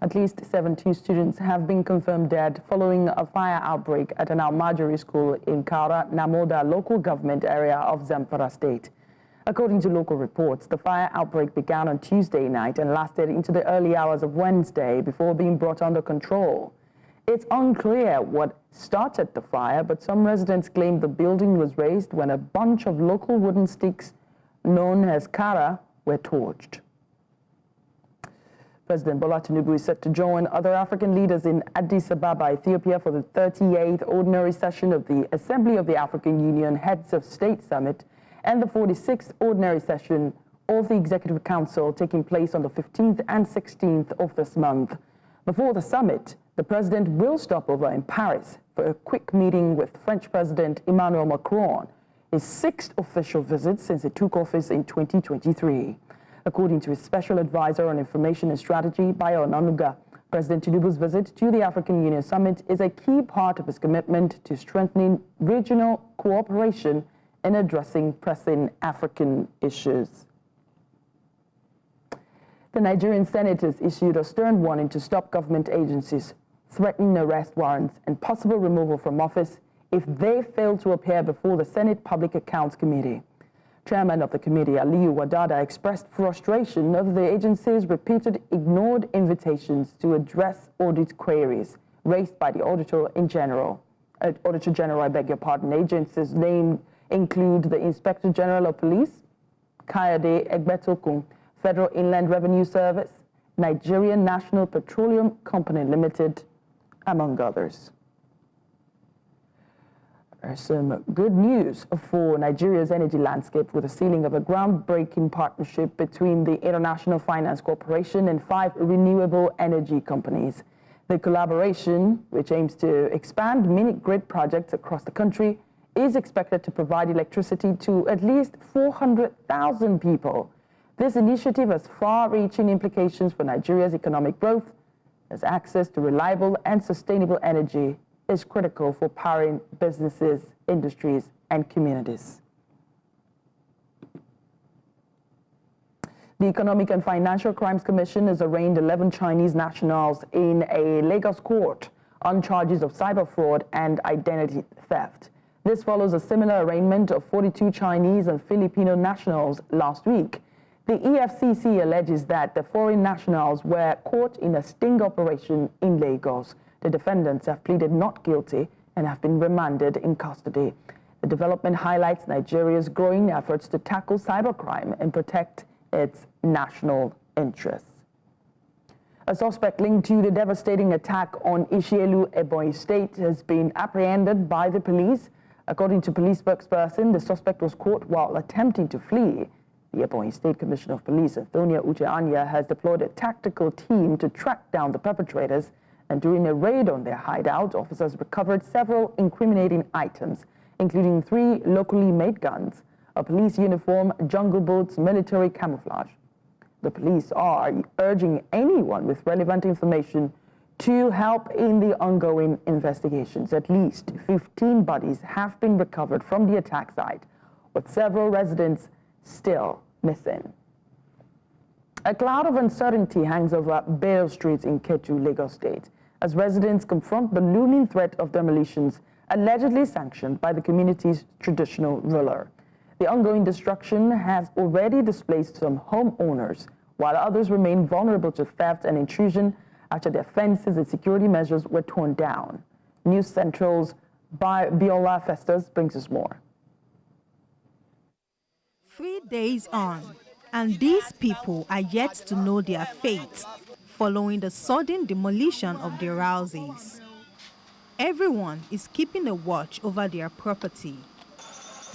At least 17 students have been confirmed dead following a fire outbreak at an Almajiri school in Kara Namoda local government area of Zamfara state. According to local reports, the fire outbreak began on Tuesday night and lasted into the early hours of Wednesday before being brought under control. It's unclear what started the fire, but some residents claim the building was raised when a bunch of local wooden sticks known as kara were torched. President Bola Tinubu is set to join other African leaders in Addis Ababa, Ethiopia for the 38th ordinary session of the Assembly of the African Union Heads of State Summit and the 46th ordinary session of the Executive Council taking place on the 15th and 16th of this month. Before the summit, the president will stop over in Paris for a quick meeting with French President Emmanuel Macron, his sixth official visit since he took office in 2023. According to his special advisor on information and strategy, Biola, President Tinubu's visit to the African Union Summit is a key part of his commitment to strengthening regional cooperation in addressing pressing African issues. The Nigerian Senate has issued a stern warning to stop government agencies threatening arrest warrants and possible removal from office if they fail to appear before the Senate Public Accounts Committee. Chairman of the committee, Aliyu Wadada, expressed frustration over the agency's repeated ignored invitations to address audit queries raised by the Auditor General. I beg your pardon. Agencies named include the Inspector General of Police, Kayode Egbetokun, Federal Inland Revenue Service, Nigerian National Petroleum Company Limited, among others. There's some good news for Nigeria's energy landscape with the sealing of a groundbreaking partnership between the International Finance Corporation and 5 renewable energy companies. The collaboration, which aims to expand mini-grid projects across the country, is expected to provide electricity to at least 400,000 people. This initiative has far-reaching implications for Nigeria's economic growth, as access to reliable and sustainable energy is critical for powering businesses, industries, and communities. The Economic and Financial Crimes Commission has arraigned 11 Chinese nationals in a Lagos court on charges of cyber fraud and identity theft. This follows a similar arraignment of 42 Chinese and Filipino nationals last week. The EFCC alleges that the foreign nationals were caught in a sting operation in Lagos. The defendants have pleaded not guilty and have been remanded in custody. The development highlights Nigeria's growing efforts to tackle cybercrime and protect its national interests. A suspect linked to the devastating attack on Ishielu, Ebonyi State, has been apprehended by the police. According to police spokesperson, the suspect was caught while attempting to flee. The Ebonyi State Commissioner of Police, Antonia Ucheanya, has deployed a tactical team to track down the perpetrators. And during a raid on their hideout, officers recovered several incriminating items, including 3 locally made guns, a police uniform, jungle boots, military camouflage. The police are urging anyone with relevant information to help in the ongoing investigations. At least 15 bodies have been recovered from the attack site, with several residents still missing. A cloud of uncertainty hangs over Bello Street in Ketu, Lagos State, as residents confront the looming threat of demolitions allegedly sanctioned by the community's traditional ruler. The ongoing destruction has already displaced some homeowners, while others remain vulnerable to theft and intrusion after their fences and security measures were torn down. News Central's Biola Festus brings us more. 3 days on, and these people are yet to know their fate following the sudden demolition of their houses. Everyone is keeping a watch over their property.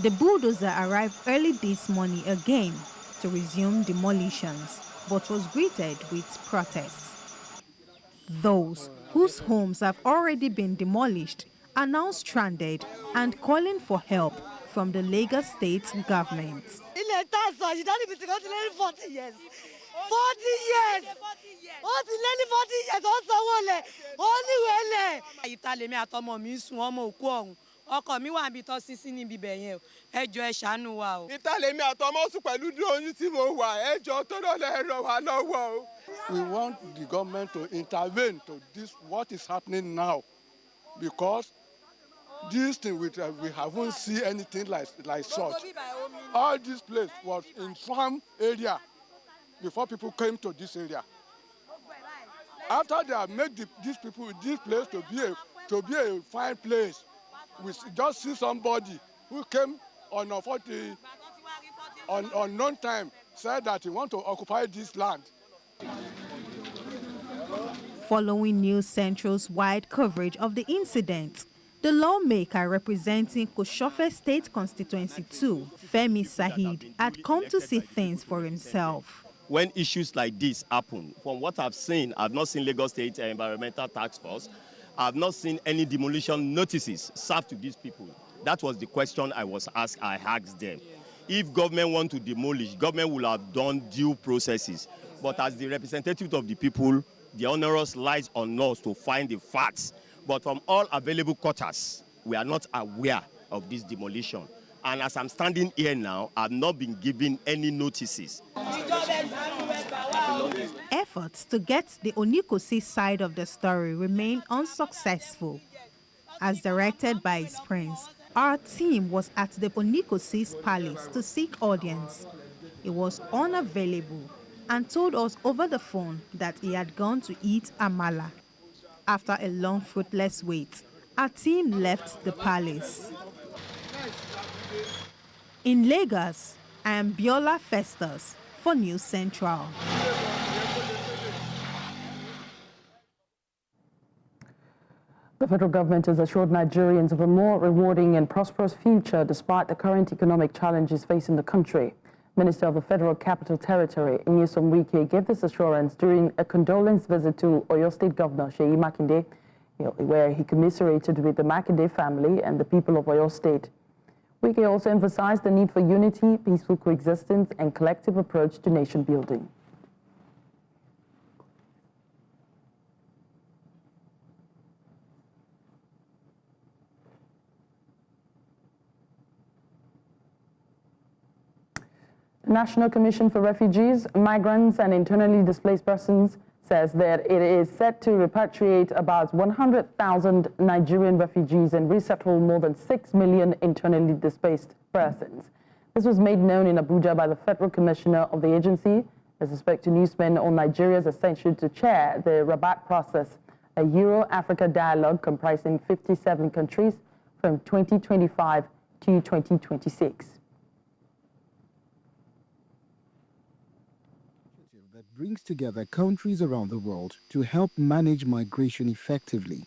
The bulldozer arrived early this morning again to resume demolitions, but was greeted with protests. Those whose homes have already been demolished are now stranded and calling for help from the Lagos State government. 40 years. 40 years. What's nearly 40 years? Also, only ọkọ mi wà níbi tó sísí níbi bẹ̀ yẹn o ẹ jọ̀ọ́ ẹ ṣàánú wa o. ìtàlẹ́mí àtọmọ́ sùn pẹ̀lú oyún tí mo wà ẹ jọ̀ọ́ tó lọ́lẹ̀ ràn wá lọ́wọ́ o. We want the government to intervene to this what is happening now because this thing we haven't seen anything like such. All this place was in farm area before people came to this area. After they have made this place to be a fine place, we just see somebody who came on unknown time said that he want to occupy this land. Following News Central's wide coverage of the incident, the lawmaker representing Koshofe State Constituency 2, Femi Sahid, had come to see things for himself. When issues like this happen, from what I've seen, I've not seen Lagos State Environmental Task Force. I've not seen any demolition notices served to these people. That was the question I asked them. If government want to demolish, government will have done due processes. But as the representative of the people, the onus lies on us to find the facts. But from all available quarters, we are not aware of this demolition. And as I'm standing here now, I've not been given any notices. Efforts to get the Onikosi side of the story remain unsuccessful. As directed by his prince, our team was at the Onikosi's palace to seek audience. He was unavailable and told us over the phone that he had gone to eat amala. After a long fruitless wait, our team left the palace. In Lagos, I am Biola Festus for News Central. The federal government has assured Nigerians of a more rewarding and prosperous future despite the current economic challenges facing the country. Minister of the Federal Capital Territory, Nyesom Wike, gave this assurance during a condolence visit to Oyo State Governor Seyi Makinde, where he commiserated with the Makinde family and the people of Oyo State. Wike also emphasized the need for unity, peaceful coexistence, and collective approach to nation building. The National Commission for Refugees, Migrants, and Internally Displaced Persons says that it is set to repatriate about 100,000 Nigerian refugees and resettle more than 6 million internally displaced persons. This was made known in Abuja by the Federal Commissioner of the agency as a spokesman to newsmen on Nigeria's ascension to chair the Rabat process, a Euro-Africa dialogue comprising 57 countries from 2025 to 2026. That brings together countries around the world to help manage migration effectively.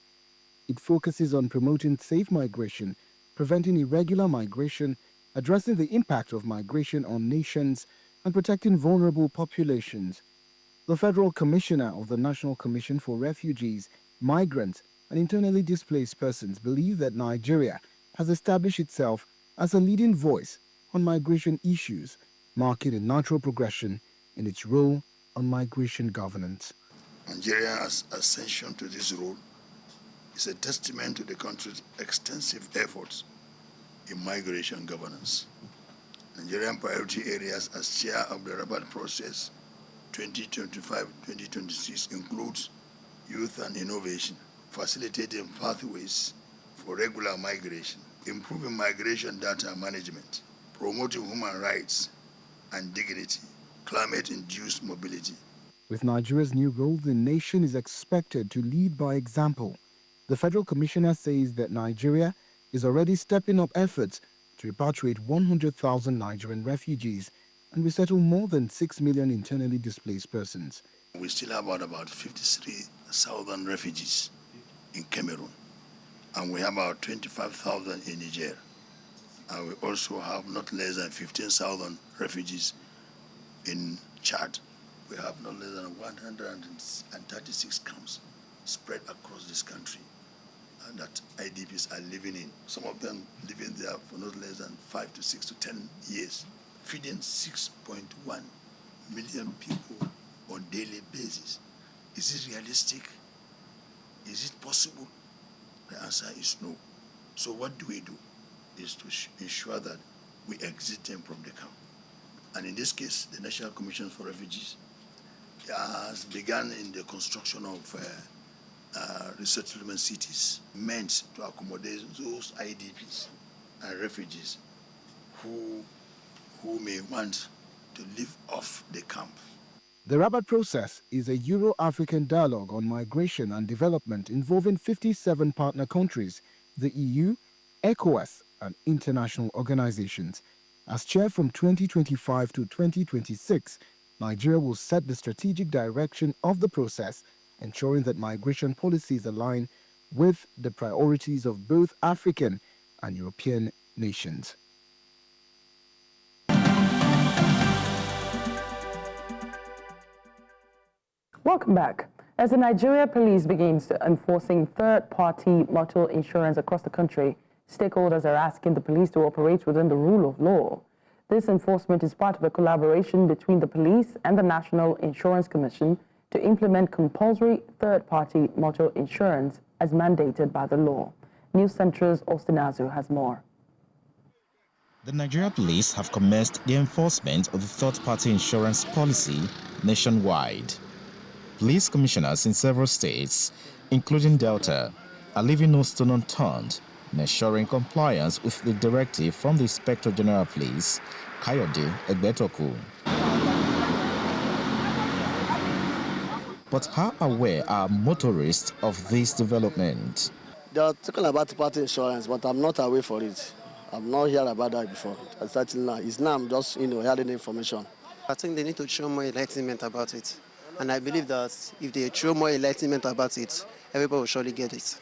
It focuses on promoting safe migration, preventing irregular migration, addressing the impact of migration on nations, and protecting vulnerable populations. The Federal Commissioner of the National Commission for Refugees, Migrants, and Internally Displaced Persons believes that Nigeria has established itself as a leading voice on migration issues, marking a natural progression in its role on migration governance. Nigeria's ascension to this role is a testament to the country's extensive efforts in migration governance. Nigerian priority areas as chair of the Rabat process 2025-2026 includes youth and innovation, facilitating pathways for regular migration, improving migration data management, promoting human rights and dignity, climate-induced mobility. With Nigeria's new role, the nation is expected to lead by example. The Federal Commissioner says that Nigeria is already stepping up efforts to repatriate 100,000 Nigerian refugees and resettle more than 6 million internally displaced persons. We still have about 53,000 refugees in Cameroon, and we have about 25,000 in Niger. And we also have not less than 15,000 refugees in Chad. We have not less than 136 camps spread across this country that IDPs are living in. Some of them living there for not less than 5 to 6 to 10 years, feeding 6.1 million people on a daily basis. Is it realistic? Is it possible? The answer is no. So what do? Is to ensure that we exit them from the camp. And in this case, the National Commission for Refugees has begun in the construction of resettlement cities meant to accommodate those IDPs and refugees who may want to live off the camp. The Rabat process is a Euro-African dialogue on migration and development involving 57 partner countries, the EU, ECOWAS, and international organizations. As chair from 2025 to 2026, Nigeria will set the strategic direction of the process, ensuring that migration policies align with the priorities of both African and European nations. Welcome back. As the Nigeria police begins enforcing third-party motor insurance across the country, stakeholders are asking the police to operate within the rule of law. This enforcement is part of a collaboration between the police and the National Insurance Commission to implement compulsory third-party motor insurance as mandated by the law. News Central's Ostinazu has more. The Nigeria police have commenced the enforcement of the third-party insurance policy nationwide. Police commissioners in several states, including Delta, are leaving no stone unturned in ensuring compliance with the directive from the Inspector General of Police, Kayode Egbetoku. But how aware are motorists of this development? They are talking about third-party insurance, but I'm not aware for it. I've not heard about that before. It's now I'm just hearing the information. I think they need to show more enlightenment about it. And I believe that if they show more enlightenment about it, everybody will surely get it.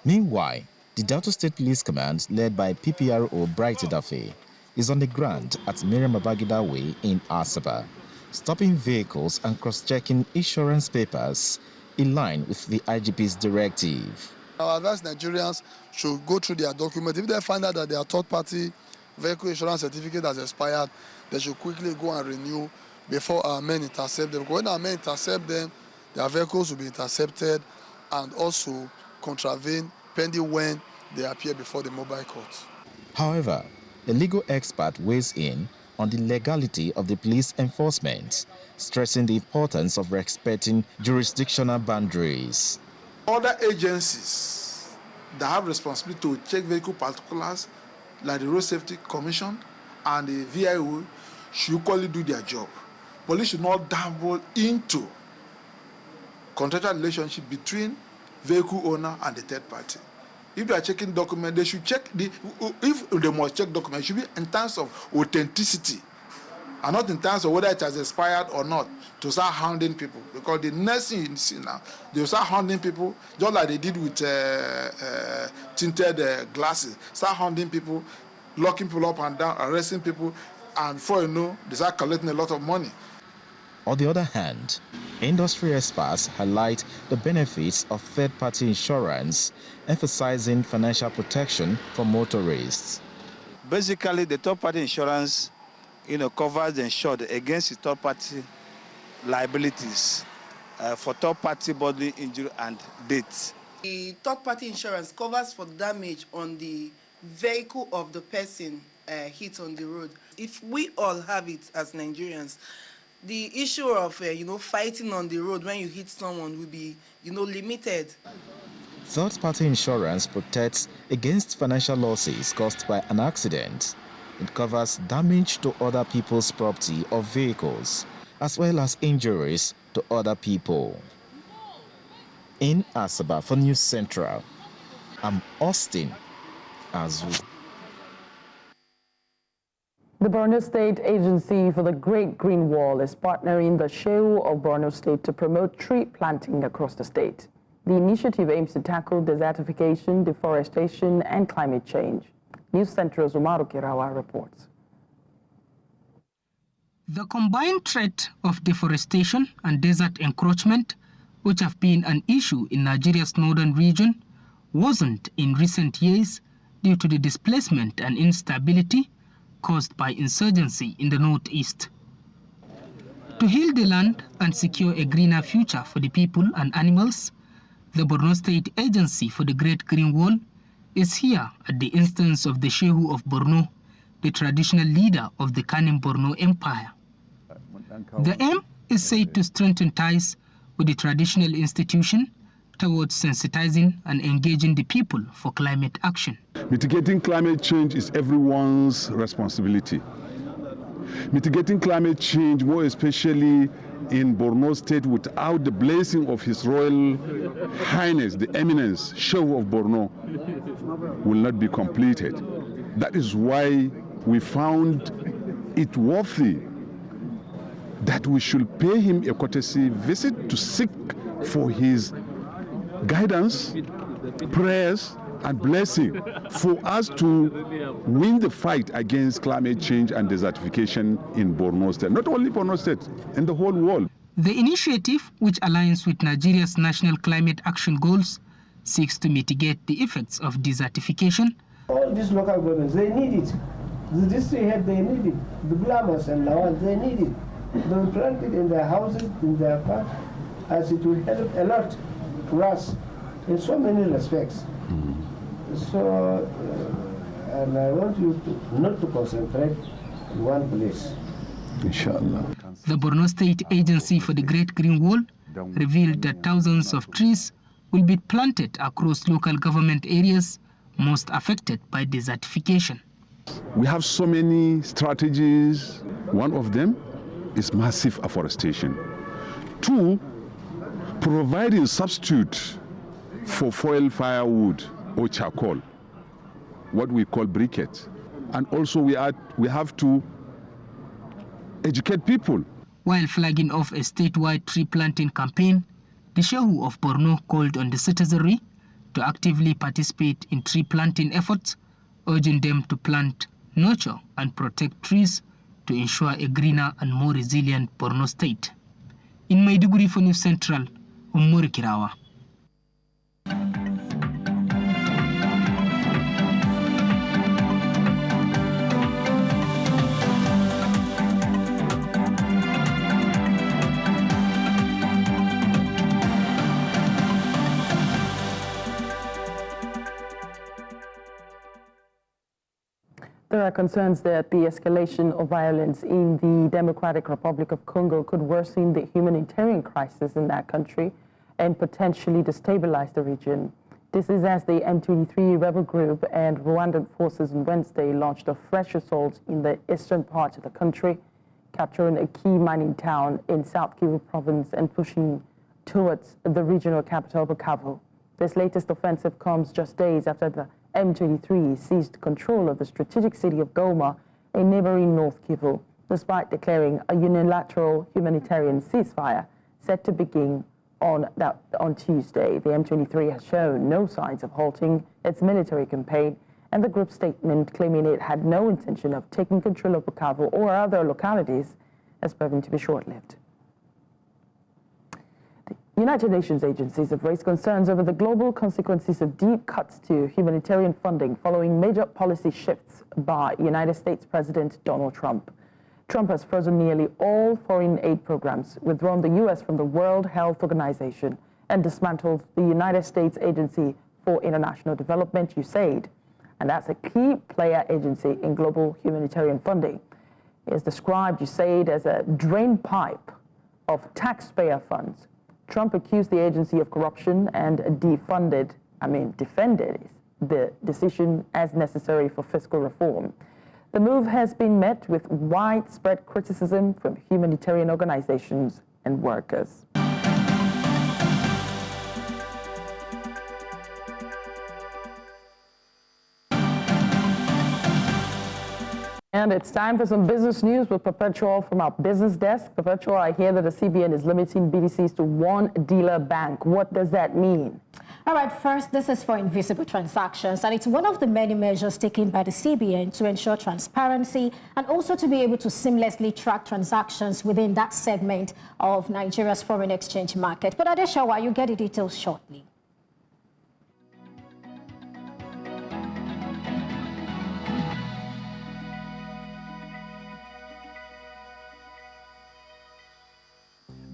Meanwhile, the Delta State Police Command, led by PPRO Bright Dafe, is on the ground at Miriam Babangida Way in Asaba, stopping vehicles and cross-checking insurance papers in line with the IGP's directive. Our advice Nigerians should go through their documents. If they find out that their third-party vehicle insurance certificate has expired, they should quickly go and renew before our men intercept them. When our men intercept them, their vehicles will be intercepted and also contravened pending when they appear before the mobile court. However, a legal expert weighs in on the legality of the police enforcement, stressing the importance of respecting jurisdictional boundaries. Other agencies that have responsibility to check vehicle particulars, like the Road Safety Commission and the VIO, should equally do their job. Police should not dabble into contractual relationship between vehicle owner and the third party. If they are checking documents, they should check if they must check documents, it should be in terms of authenticity and not in terms of whether it has expired or not, to start hounding people. Because the next thing you see now, they will start hounding people just like they did with tinted glasses. Start hounding people, locking people up and down, arresting people, and before you know, they start collecting a lot of money. On the other hand, industry experts highlight the benefits of third-party insurance, emphasizing financial protection for motorists. Basically, the third-party insurance, covers the insured against the third-party liabilities for third-party bodily injury and death. The third-party insurance covers for damage on the vehicle of the person hit on the road. If we all have it as Nigerians, the issue of fighting on the road when you hit someone will be limited. Third-party insurance protects against financial losses caused by an accident. It covers damage to other people's property or vehicles, as well as injuries to other people. In Asaba for News Central, I'm Austin Azu. The Borno State Agency for the Great Green Wall is partnering the Shehu of Borno State to promote tree planting across the state. The initiative aims to tackle desertification, deforestation, and climate change. News Central's Umaru Kirawa reports. The combined threat of deforestation and desert encroachment, which have been an issue in Nigeria's northern region, worsened in recent years due to the displacement and instability caused by insurgency in the northeast. To heal the land and secure a greener future for the people and animals, the Borno State Agency for the Great Green Wall is here at the instance of the Shehu of Borno, the traditional leader of the Kanem Borno Empire. The aim is said to strengthen ties with the traditional institution towards sensitizing and engaging the people for climate action. Mitigating climate change is everyone's responsibility. Mitigating climate change, more especially in Borno State, without the blessing of His Royal Highness, the Eminence, Shehu of Borno, will not be completed. That is why we found it worthy that we should pay him a courtesy visit to seek for his guidance, prayers, and blessing for us to win the fight against climate change and desertification in Borno State. Not only Borno State, in the whole world. The initiative, which aligns with Nigeria's national climate action goals, seeks to mitigate the effects of desertification. All these local governments, they need it. The district head, they need it. The Blamas and Lawal, they need it. They will plant it in their houses, in their park, as it will help a lot to us in so many respects. So, and I want you to not to concentrate in one place. Inshallah. The Borno State Agency for the Great Green Wall revealed that thousands of trees will be planted across local government areas most affected by desertification. We have so many strategies. One of them is massive afforestation. Two, providing substitute for fuel firewood or charcoal, what we call briquettes. And also we have to educate people. While flagging off a statewide tree planting campaign, the Shehu of Borno called on the citizenry to actively participate in tree planting efforts, urging them to plant, nurture, and protect trees to ensure a greener and more resilient Borno State. In Maiduguri for News Central, Umuri Kirawa. There are concerns that the escalation of violence in the Democratic Republic of Congo could worsen the humanitarian crisis in that country and potentially destabilize the region. This is as the M23 rebel group and Rwandan forces on Wednesday launched a fresh assault in the eastern part of the country, capturing a key mining town in South Kivu province and pushing towards the regional capital, Bukavu. This latest offensive comes just days after the M23 seized control of the strategic city of Goma in neighboring North Kivu, despite declaring a unilateral humanitarian ceasefire set to begin on Tuesday. The M23 has shown no signs of halting its military campaign, and the group's statement claiming it had no intention of taking control of Bukavu or other localities has proven to be short-lived. United Nations agencies have raised concerns over the global consequences of deep cuts to humanitarian funding following major policy shifts by United States President Donald Trump. Trump has frozen nearly all foreign aid programs, withdrawn the U.S. from the World Health Organization, and dismantled the United States Agency for International Development, USAID. And that's a key player agency in global humanitarian funding. He has described USAID as a drain pipe of taxpayer funds. Trump accused the agency of corruption and defended the decision as necessary for fiscal reform. The move has been met with widespread criticism from humanitarian organizations and workers. And it's time for some business news with Perpetual from our business desk. Perpetual, I hear that the CBN is limiting BDCs to one dealer bank. What does that mean? All right, first, this is for invisible transactions, and it's one of the many measures taken by the CBN to ensure transparency and also to be able to seamlessly track transactions within that segment of Nigeria's foreign exchange market. But Adeshawa, you get the details shortly.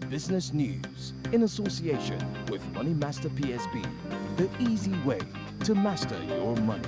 Business news in association with Money Master PSB, the easy way to master your money.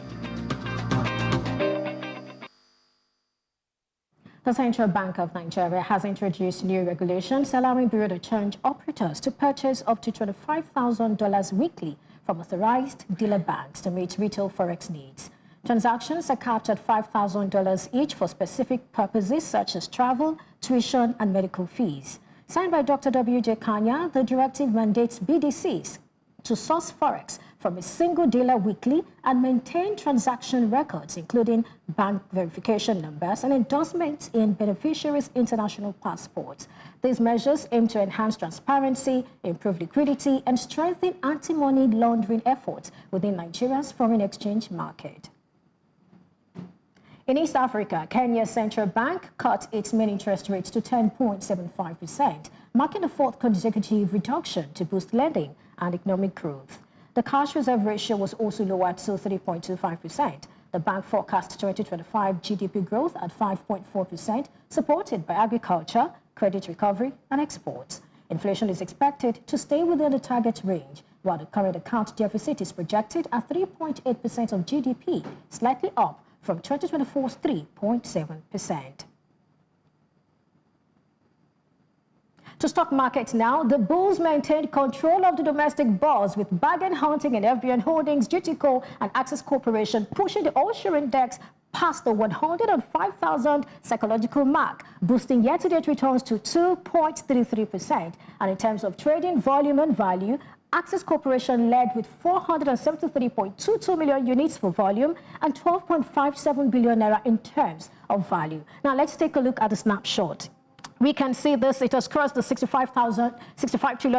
The Central Bank of Nigeria has introduced new regulations allowing bureau de change operators to purchase up to $25,000 weekly from authorized dealer banks to meet retail forex needs. Transactions are capped at $5,000 each for specific purposes such as travel, tuition, and medical fees. Signed by Dr. W.J. Kanya, the directive mandates BDCs to source forex from a single dealer weekly and maintain transaction records, including bank verification numbers and endorsements in beneficiaries' international passports. These measures aim to enhance transparency, improve liquidity, and strengthen anti-money laundering efforts within Nigeria's foreign exchange market. In East Africa, Kenya's central bank cut its main interest rates to 10.75%, marking the fourth consecutive reduction to boost lending and economic growth. The cash reserve ratio was also lowered to 3.25%. The bank forecast 2025 GDP growth at 5.4%, supported by agriculture, credit recovery, and exports. Inflation is expected to stay within the target range, while the current account deficit is projected at 3.8% of GDP, slightly up from 2024's 3.7%. To stock markets now, the bulls maintained control of the domestic buzz with bargain hunting in FBN Holdings, GTCO, and Access Corporation, pushing the all-share index past the 105,000 psychological mark, boosting year-to-date returns to 2.33%. And in terms of trading volume and value, Access Corporation led with 473.22 million units for volume and 12.57 billion naira in terms of value. Now let's take a look at the snapshot. We can see this, it has crossed the 65 trillion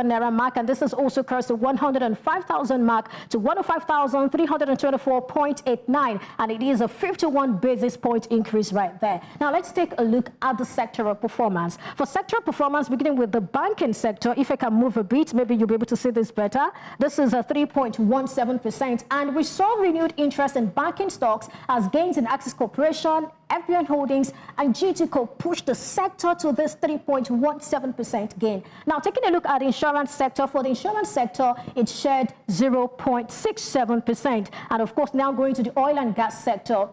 naira mark, and this has also crossed the 105,000 mark to 105,324.89, and it is a 51 basis point increase right there. Now let's take a look at the sectoral performance. For sectoral performance, beginning with the banking sector, if I can move a bit, maybe you'll be able to see this better. This is a 3.17%, and we saw renewed interest in banking stocks as gains in Access Corporation, FBN Holdings, and GTCO pushed the sector to this 3.17% gain. Now, taking a look at the insurance sector, for the insurance sector, it shared 0.67%. And of course, now going to the oil and gas sector,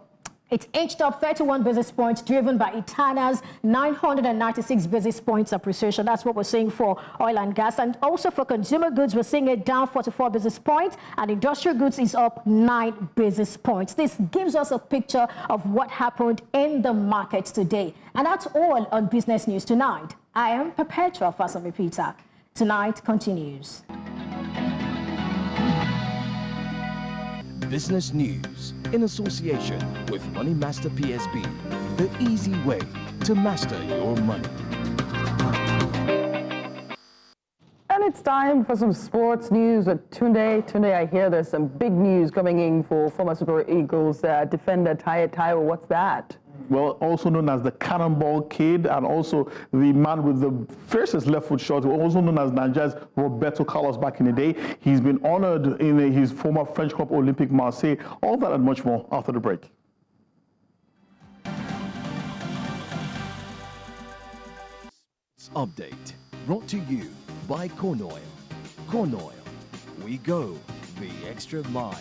it edged up 31 basis points, driven by Itana's 996 basis points appreciation. That's what we're seeing for oil and gas. And also for consumer goods, we're seeing it down 44 basis points, and industrial goods is up 9 basis points. This gives us a picture of what happened in the markets today. And that's all on Business News Tonight. I am Perpetua Fasamipita. Tonight continues. Business News in association with Money Master PSB, the easy way to master your money. And it's time for some sports news with Tunde. Tunde, I hear there's some big news coming in for former Super Eagles defender Taiwo. What's that? Well, also known as the Cannonball Kid, and also the man with the fiercest left foot shot, also known as Nigeria's Roberto Carlos back in the day. He's been honored in his former French club Olympique Marseille. All that and much more after the break. Update brought to you by Corn Oil. Corn Oil, we go the extra mile.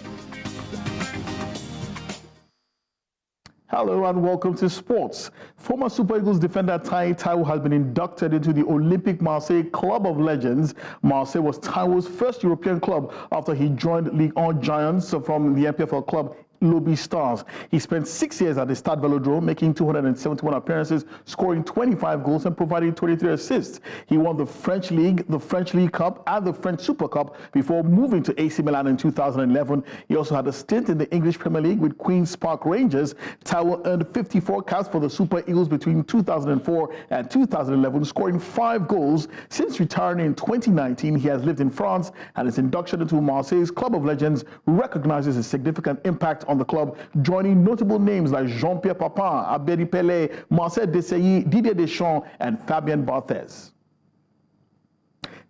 Hello and welcome to sports. Former Super Eagles defender Taiwo has been inducted into the Olympique Marseille Club of Legends. Marseille was Taiwo's first European club after he joined Ligue 1 giants from the MPFL club Lobby Stars. He spent 6 years at the Stade Velodrome, making 271 appearances, scoring 25 goals and providing 23 assists. He won the French League, the French League Cup, and the French Super Cup before moving to AC Milan in 2011. He also had a stint in the English Premier League with Queen's Park Rangers. Taiwo earned 54 caps for the Super Eagles between 2004 and 2011, scoring 5 goals. Since retiring in 2019, he has lived in France, and his induction into Marseille's Club of Legends recognizes his significant impact on the club, joining notable names like Jean-Pierre Papin, Abedi Pelé, Marcel Desailly, Didier Deschamps, and Fabien Barthez.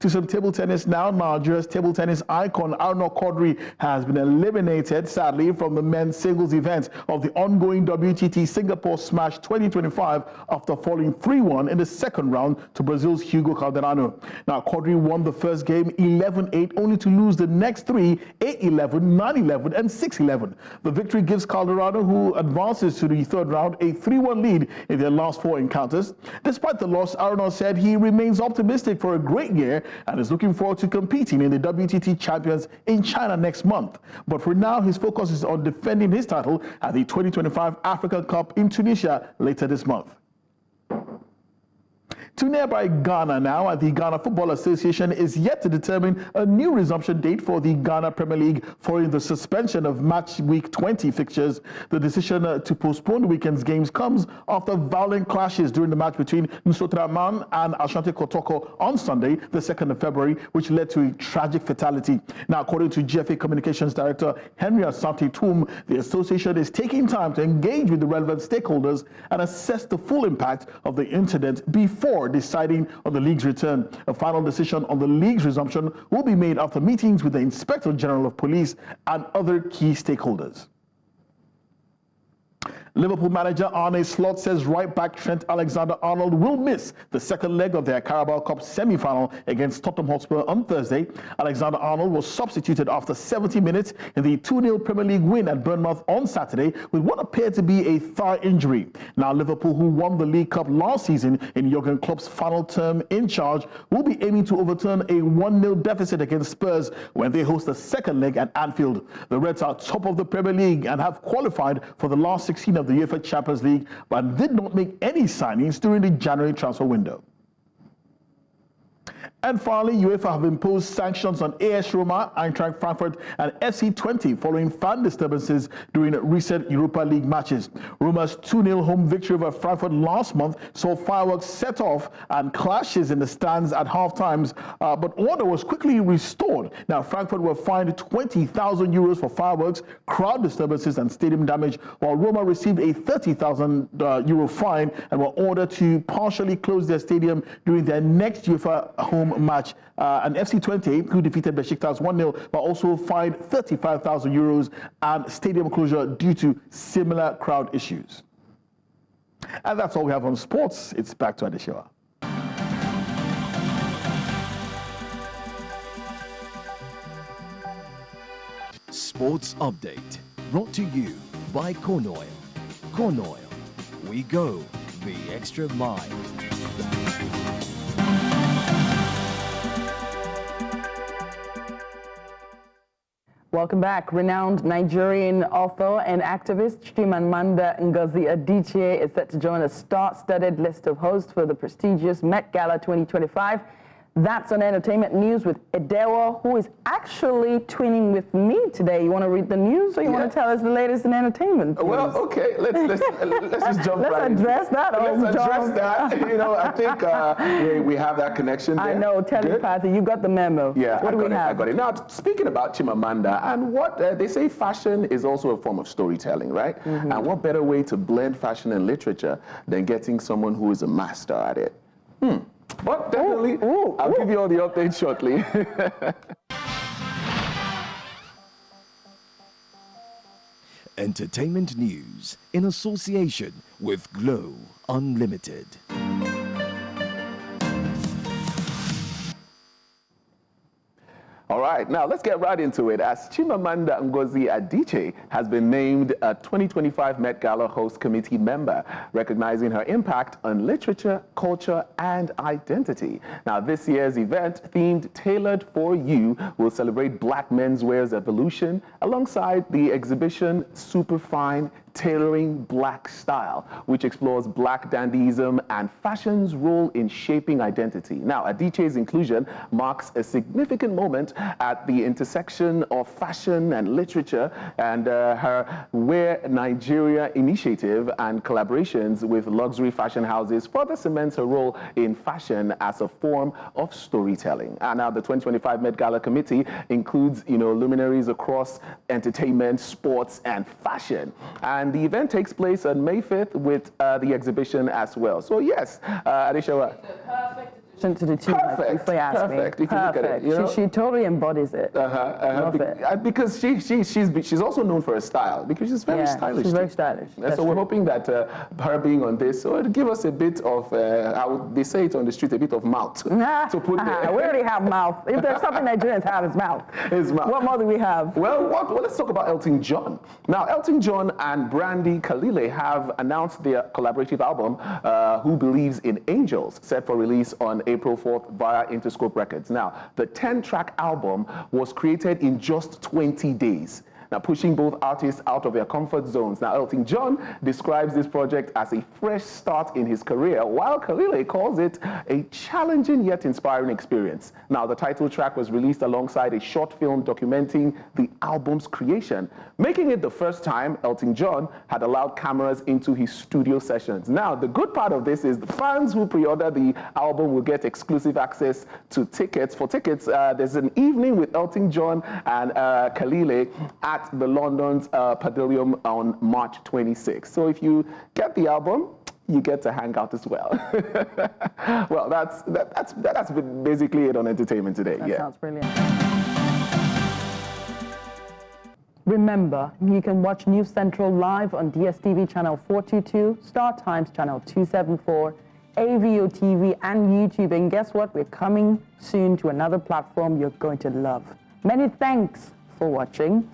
To some table tennis now. Nigeria's table tennis icon Arnaud Quadri has been eliminated, sadly, from the men's singles event of the ongoing WTT Singapore Smash 2025 after falling 3-1 in the second round to Brazil's Hugo Calderano. Now, Quadri won the first game 11-8, only to lose the next three 8-11, 9-11, and 6-11. The victory gives Calderano, who advances to the third round, a 3-1 lead in their last 4 encounters. Despite the loss, Arnaud said he remains optimistic for a great year and is looking forward to competing in the WTT Champions in China next month. But for now, his focus is on defending his title at the 2025 African Cup in Tunisia later this month. To nearby Ghana now, the Ghana Football Association is yet to determine a new resumption date for the Ghana Premier League following the suspension of match week 20 fixtures. The decision to postpone the weekend's games comes after violent clashes during the match between Nsotraman and Ashanti Kotoko on Sunday, the 2nd of February, which led to a tragic fatality. Now, according to GFA Communications Director Henry Asante Toom, the association is taking time to engage with the relevant stakeholders and assess the full impact of the incident before deciding on the league's return. A final decision on the league's resumption will be made after meetings with the Inspector General of Police and other key stakeholders. Liverpool manager Arne Slot says right-back Trent Alexander-Arnold will miss the second leg of their Carabao Cup semi-final against Tottenham Hotspur on Thursday. Alexander-Arnold was substituted after 70 minutes in the 2-0 Premier League win at Bournemouth on Saturday with what appeared to be a thigh injury. Now, Liverpool, who won the League Cup last season in Jurgen Klopp's final term in charge, will be aiming to overturn a 1-0 deficit against Spurs when they host the second leg at Anfield. The Reds are top of the Premier League and have qualified for the last 16 of the UEFA Champions League, but did not make any signings during the January transfer window. And finally, UEFA have imposed sanctions on AS Roma, Eintracht Frankfurt, and FC 20 following fan disturbances during recent Europa League matches. Roma's 2-0 home victory over Frankfurt last month saw fireworks set off and clashes in the stands at half-times, but order was quickly restored. Now, Frankfurt were fined 20,000 euros for fireworks, crowd disturbances, and stadium damage, while Roma received a 30,000 euro fine and were ordered to partially close their stadium during their next UEFA home match. And FC 20, who defeated Besiktas 1-0, but also fined 35,000 euros and stadium closure due to similar crowd issues. And that's all we have on sports. It's back to Adeshewa. Sports Update, brought to you by Corn Oil. Corn Oil, we go the extra mile. Welcome back. Renowned Nigerian author and activist Chimamanda Ngozi Adichie is set to join a star-studded list of hosts for the prestigious Met Gala 2025. That's on entertainment news with Edewo, who is actually twinning with me today. You want to read the news, or you want to tell us the latest in entertainment? Please? Well, okay, let's just jump let's right address into that. Let's address that. You know, I think we have that connection there. I know, telepathy. You got the memo. Yeah, what do we have? I got it. Now, speaking about Chimamanda, and what they say fashion is also a form of storytelling, right? Mm-hmm. And what better way to blend fashion and literature than getting someone who is a master at it? But definitely, I'll give you all the updates shortly. Entertainment news in association with Glow Unlimited. All right, now let's get right into it. As Chimamanda Ngozi Adichie has been named a 2025 Met Gala host committee member, recognizing her impact on literature, culture, and identity. Now, this year's event, themed Tailored for You, will celebrate Black menswear's evolution alongside the exhibition Superfine Tailoring Black Style, which explores Black dandyism and fashion's role in shaping identity. Now, Adichie's inclusion marks a significant moment at the intersection of fashion and literature, and her Wear Nigeria initiative and collaborations with luxury fashion houses further cements her role in fashion as a form of storytelling. And now the 2025 Met Gala Committee includes, luminaries across entertainment, sports, and fashion. And the event takes place on May 5th with the exhibition as well. So yes, Adeshewa. To the tune, Perfect. if you ask Perfect. me. If you look at it, you know? She totally embodies it. Love it. Because she's also known for her style, because she's very stylish. She's very stylish. And so we're hoping that her being on this will give us a bit of, how they say it on the street, a bit of mouth to put there. We already have mouth. If there's something Nigerians have, it's mouth. It's mouth. What more do we have? Well, let's talk about Elton John. Now, Elton John and Brandy Kalile have announced their collaborative album, Who Believes in Angels, set for release on April 4th via Interscope Records. Now, the 10-track album was created in just 20 days. Now, pushing both artists out of their comfort zones. Now, Elton John describes this project as a fresh start in his career, while Kalile calls it a challenging yet inspiring experience. Now, the title track was released alongside a short film documenting the album's creation, making it the first time Elton John had allowed cameras into his studio sessions. Now, the good part of this is the fans who pre-order the album will get exclusive access to tickets. For tickets, there's an evening with Elton John and Kalile at the London's Palladium on March 26th. So if you get the album, you get to hang out as well. Well, that's basically it on entertainment today. That sounds brilliant. Remember, you can watch News Central live on DSTV channel 422, Star Times channel 274, AVO TV, and YouTube. And guess what? We're coming soon to another platform you're going to love. Many thanks for watching.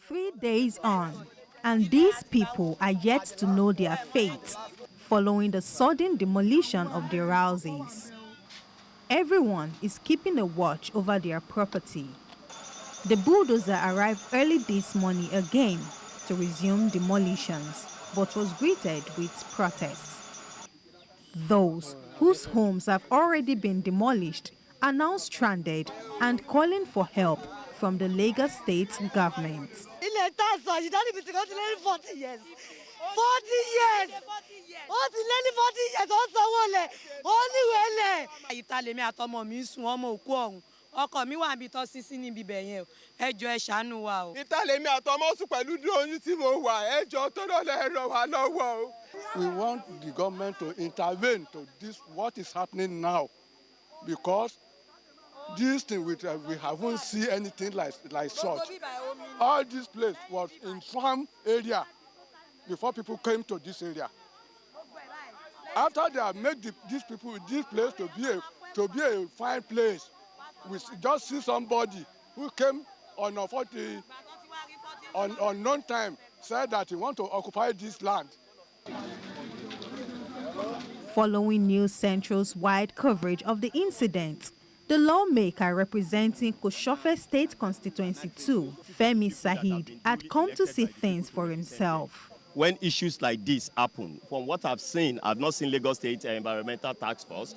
3 days on, and these people are yet to know their fate following the sudden demolition of their houses. Everyone is keeping a watch over their property. The bulldozer arrived early this morning again to resume demolitions, but was greeted with protests. Those whose homes have already been demolished are now stranded and calling for help from the Lagos State government. 40 years. 40 years. Ó ti lé ní 40 years ó sanwó lẹ̀. Ó níwèé lẹ̀. Ìta lèmi àtọmọ mi sùn ọmọ òkú ọ̀hún. Ọkọ mi wà níbi tó sísí níbi ibẹ̀ yẹn o. Ẹ jọ̀ọ́ ẹ ṣàánú wa o. Ìta lèmi àtọmọ sùn pẹ̀lú oyún tí mo wà. Ẹ jọ̀ọ́ tó lọ́lẹ̀ ràn wá lọ́wọ́ o. We want the government to intervene to this what is happening now, because this thing we haven't seen anything like such. All this place was in farm area before people came to this area. After they have made this place to be a fine place, we just see somebody who came on a unknown time, said that he want to occupy this land. Following News Central's wide coverage of the incident, the lawmaker representing Koshofe State Constituency 2, Femi Sahid, had come to see things for himself. When issues like this happen, from what I've seen, I've not seen Lagos State Environmental Task Force.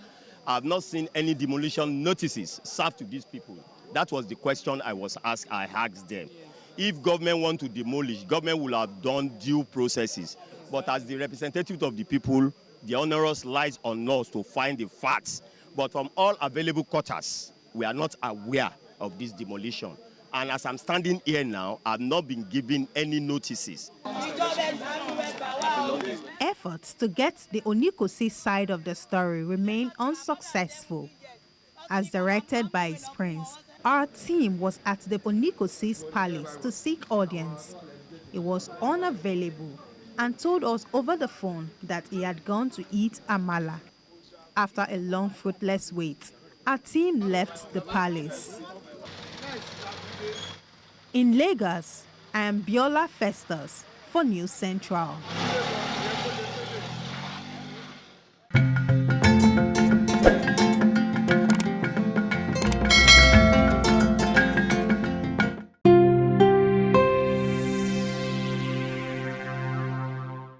I've not seen any demolition notices served to these people. That was the question I asked them. If government want to demolish, government will have done due processes. But as the representative of the people, the onerous lies on us to find the facts. But from all available quarters, we are not aware of this demolition. And as I'm standing here now, I've not been given any notices. Efforts to get the Onikosi side of the story remain unsuccessful. As directed by his prince, our team was at the Onikosi's palace to seek audience. He was unavailable and told us over the phone that he had gone to eat amala. After a long fruitless wait, our team left the palace. In Lagos, I am Biola Festus for News Central.